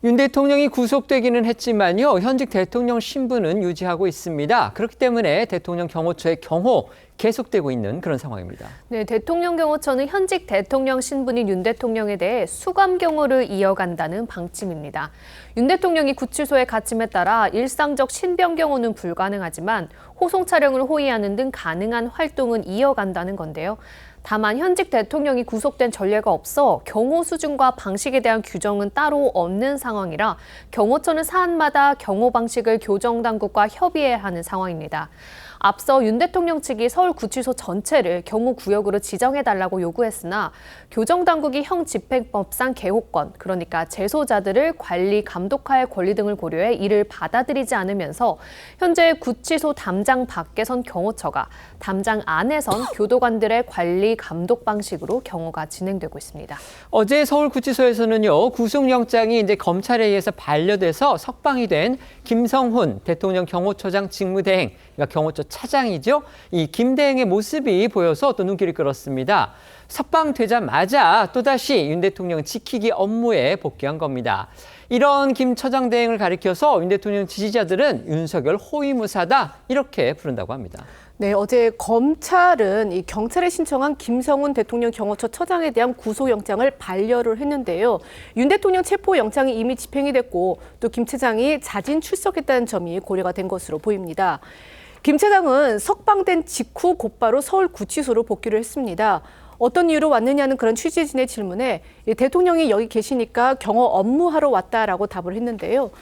윤 대통령이 구속되기는 했지만요. 현직 대통령 신분은 유지하고 있습니다. 그렇기 때문에 대통령 경호처의 경호 계속되고 있는 그런 상황입니다. 네, 대통령 경호처는 현직 대통령 신분인 윤 대통령에 대해 수감 경호를 이어간다는 방침입니다. 윤 대통령이 구치소에 갇힘에 따라 일상적 신병 경호는 불가능하지만 호송 촬영을 호위하는 등 가능한 활동은 이어간다는 건데요. 다만 현직 대통령이 구속된 전례가 없어 경호 수준과 방식에 대한 규정은 따로 없는 상황이라 경호처는 사안마다 경호 방식을 교정당국과 협의해야 하는 상황입니다. 앞서 윤 대통령 측이 서울구치소 전체를 경호구역으로 지정해달라고 요구했으나 교정당국이 형집행법상 개호권, 그러니까 재소자들을 관리, 감독할 권리 등을 고려해 이를 받아들이지 않으면서 현재 구치소 담장 밖에선 경호처가, 담장 안에선 교도관들의 관리, 감독 방식으로 경호가 진행되고 있습니다. 어제 서울구치소에서는요, 구속영장이 이제 검찰에 의해서 반려돼서 석방이 된 김성훈 대통령 경호처장 직무대행, 그러니까 경호처 차장이죠. 이 김대행의 모습이 보여서 또 눈길을 끌었습니다. 석방되자마자 또다시 윤 대통령 지키기 업무에 복귀한 겁니다. 이런 김 처장 대행을 가리켜서 윤 대통령 지지자들은 윤석열 호위무사다 이렇게 부른다고 합니다. 네, 어제 검찰은 이 경찰에 신청한 김성훈 대통령 경호처 처장에 대한 구속영장을 반려를 했는데요. 윤 대통령 체포영장이 이미 집행이 됐고 또 김 차장이 자진 출석했다는 점이 고려가 된 것으로 보입니다. 김 차장은 석방된 직후 곧바로 서울구치소로 복귀를 했습니다. 어떤 이유로 왔느냐는 그런 취재진의 질문에 대통령이 여기 계시니까 경호 업무하러 왔다라고 답을 했는데요.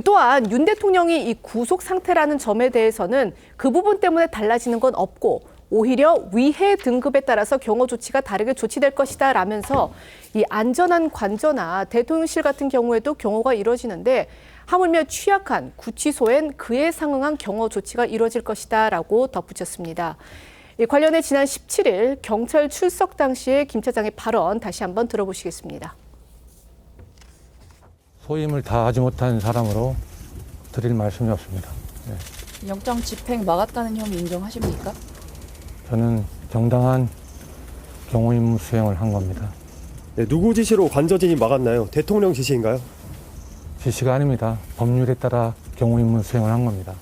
또한 윤 대통령이 이 구속 상태라는 점에 대해서는 그 부분 때문에 달라지는 건 없고 오히려 위해 등급에 따라서 경호 조치가 다르게 조치될 것이다 라면서 이 안전한 관저나 대통령실 같은 경우에도 경호가 이루어지는데 하물며 취약한 구치소엔 그에 상응한 경호 조치가 이루어질 것이다 라고 덧붙였습니다. 관련해 지난 17일 경찰 출석 당시의 김 차장의 발언 다시 한번 들어보시겠습니다. 소임을 다하지 못한 사람으로 드릴 말씀이 없습니다. 네. 영장 집행 막았다는 혐의 인정하십니까? 저는 정당한 경호 임무 수행을 한 겁니다. 네, 누구 지시로 관저진이 막았나요? 대통령 지시인가요? 지시가 아닙니다. 법률에 따라 경호 임무 수행을 한 겁니다.